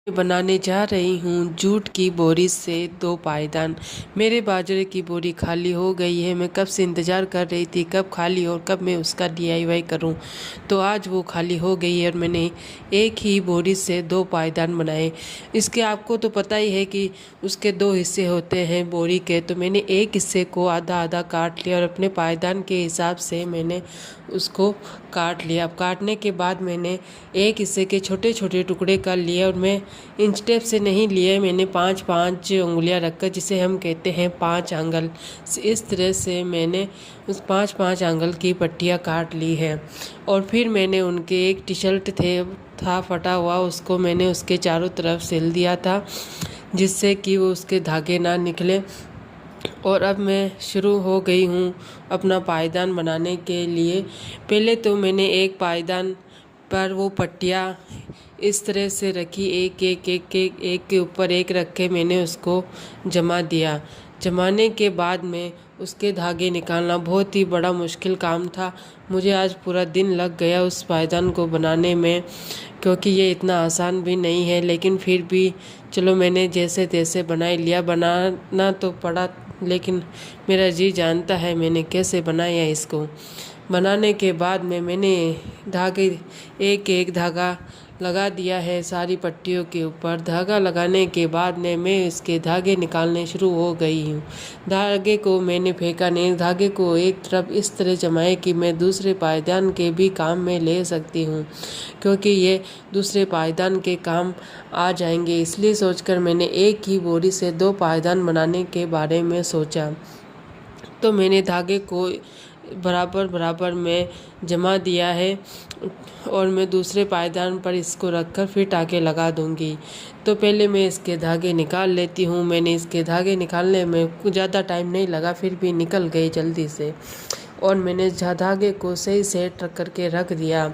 बनाने जा रही हूँ जूट की बोरी से 2 पायदान। मेरे बाजरे की बोरी खाली हो गई है। मैं कब से इंतज़ार कर रही थी कब खाली और कब मैं उसका DIY करूँ। तो आज वो खाली हो गई है और मैंने एक ही बोरी से 2 पायदान बनाए। इसके आपको तो पता ही है कि उसके 2 हिस्से होते हैं बोरी के। तो मैंने एक हिस्से को आधा आधा काट लिया और अपने पायदान के हिसाब से मैंने उसको काट लिया। अब काटने के बाद मैंने एक हिस्से के छोटे छोटे टुकड़े कर लिए और मैं इंच टेप से नहीं लिए, मैंने 5-5 उंगलियां रखकर, जिसे हम कहते हैं 5 आंगल, इस तरह से मैंने उस 5-5 आंगल की पट्टियां काट ली है। और फिर मैंने उनके एक टी शर्ट था फटा हुआ, उसको मैंने उसके चारों तरफ सिल दिया था जिससे कि वो उसके धागे ना निकले। और अब मैं शुरू हो गई हूँ अपना पायदान बनाने के लिए। पहले तो मैंने एक पायदान पर वो पट्टियाँ इस तरह से रखी, एक के ऊपर एक रख के मैंने उसको जमा दिया। जमाने के बाद में उसके धागे निकालना बहुत ही बड़ा मुश्किल काम था। मुझे आज पूरा दिन लग गया उस पायदान को बनाने में, क्योंकि ये इतना आसान भी नहीं है। लेकिन फिर भी चलो मैंने जैसे तैसे बना ही लिया। बनाना तो पड़ा, लेकिन मेरा जी जानता है मैंने कैसे बनाया इसको। बनाने के बाद में मैंने धागे एक एक धागा लगा दिया है सारी पट्टियों के ऊपर। धागा लगाने के बाद में मैं इसके धागे निकालने शुरू हो गई हूँ। धागे को मैंने फेंका नहीं, धागे को एक तरफ इस तरह जमाए कि मैं दूसरे पायदान के भी काम में ले सकती हूँ, क्योंकि ये दूसरे पायदान के काम आ जाएंगे। इसलिए सोचकर मैंने एक ही बोरी से 2 पायदान बनाने के बारे में सोचा। तो मैंने धागे को बराबर बराबर में जमा दिया है और मैं दूसरे पायदान पर इसको रखकर फिर टाँके लगा दूंगी। तो पहले मैं इसके धागे निकाल लेती हूँ। मैंने इसके धागे निकालने में कुछ ज़्यादा टाइम नहीं लगा, फिर भी निकल गए जल्दी से। और मैंने धागे को सही सेट करके रख दिया।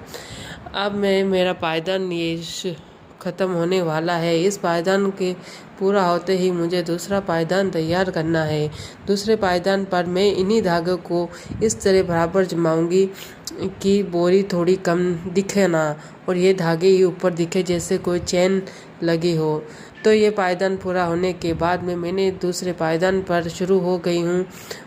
अब मेरा पायदान ये ख़त्म होने वाला है। इस पायदान के पूरा होते ही मुझे दूसरा पायदान तैयार करना है। दूसरे पायदान पर मैं इन्हीं धागों को इस तरह बराबर जमाऊंगी कि बोरी थोड़ी कम दिखे ना, और ये धागे ही ऊपर दिखे जैसे कोई चेन लगी हो। तो ये पायदान पूरा होने के बाद में मैंने दूसरे पायदान पर शुरू हो गई हूँ।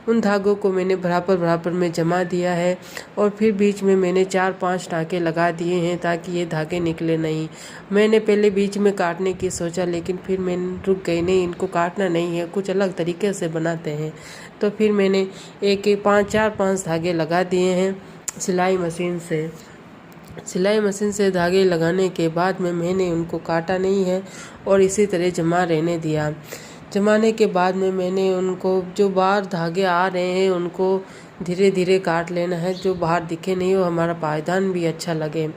उन धागों को मैंने बराबर बराबर में जमा दिया है और फिर बीच में मैंने 4-5 टाँके लगा दिए हैं ताकि ये धागे निकले नहीं। मैंने पहले बीच में काटने की सोचा, लेकिन फिर मैं रुक गई, नहीं इनको काटना नहीं है, कुछ अलग तरीके से बनाते हैं। तो फिर मैंने एक 4-5 धागे लगा दिए हैं सिलाई मशीन से। सिलाई मशीन से धागे लगाने के बाद में मैंने उनको काटा नहीं है और इसी तरह जमा रहने दिया। जमाने के बाद में मैंने उनको जो बाहर धागे आ रहे हैं उनको धीरे धीरे काट लेना है, जो बाहर दिखे नहीं हो, हमारा पायदान भी अच्छा लगे।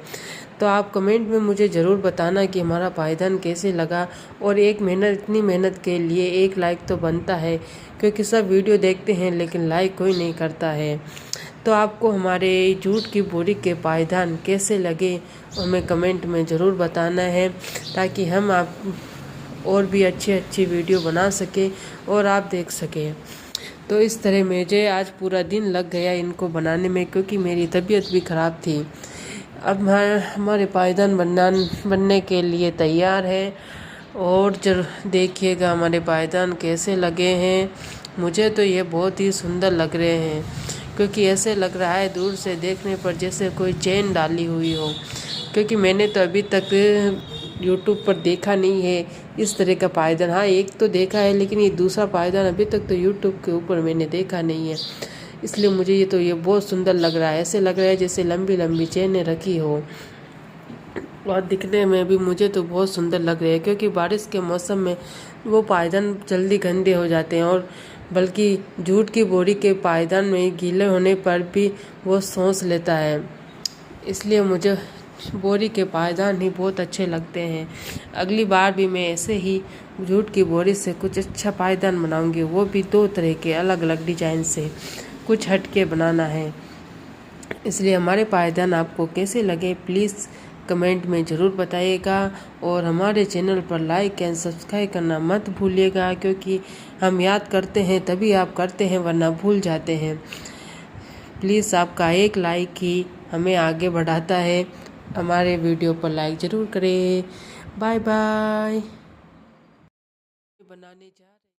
तो आप कमेंट में मुझे ज़रूर बताना कि हमारा पायदान कैसे लगा। और इतनी मेहनत के लिए एक लाइक तो बनता है, क्योंकि सब वीडियो देखते हैं लेकिन लाइक कोई नहीं करता है। तो आपको हमारे जूट की बोरी के पायदान कैसे लगे हमें कमेंट में ज़रूर बताना है, ताकि हम आप और भी अच्छी वीडियो बना सके और आप देख सकें। तो इस तरह मुझे आज पूरा दिन लग गया इनको बनाने में, क्योंकि मेरी तबीयत भी ख़राब थी। अब हमारे पायदान बनने के लिए तैयार है। और देखिएगा हमारे पायदान कैसे लगे हैं। मुझे तो ये बहुत ही सुंदर लग रहे हैं, क्योंकि ऐसे लग रहा है दूर से देखने पर जैसे कोई चेन डाली हुई हो। क्योंकि मैंने तो अभी तक यूट्यूब पर देखा नहीं है इस तरह का पायदान। हाँ, एक तो देखा है, लेकिन ये दूसरा पायदान अभी तक तो यूट्यूब के ऊपर मैंने देखा नहीं है। इसलिए मुझे ये बहुत सुंदर लग रहा है। ऐसे लग रहा है जैसे लंबी लंबी चेनें रखी हो, और दिखने में भी मुझे तो बहुत सुंदर लग रहे हैं। क्योंकि बारिश के मौसम में वो पायदान जल्दी गंदे हो जाते हैं, और बल्कि जूट की बोरी के पायदान में गीले होने पर भी वो सोच लेता है। इसलिए मुझे बोरी के पायदान ही बहुत अच्छे लगते हैं। अगली बार भी मैं ऐसे ही जूट की बोरी से कुछ अच्छा पायदान बनाऊंगी, वो भी 2 तरह के अलग अलग डिजाइन से, कुछ हटके बनाना है। इसलिए हमारे पायदान आपको कैसे लगे प्लीज़ कमेंट में ज़रूर बताइएगा। और हमारे चैनल पर लाइक एंड सब्सक्राइब करना मत भूलिएगा, क्योंकि हम याद करते हैं तभी आप करते हैं, वरना भूल जाते हैं। प्लीज़ आपका एक लाइक ही हमें आगे बढ़ाता है। हमारे वीडियो पर लाइक ज़रूर करें। Bye bye. बनाने जा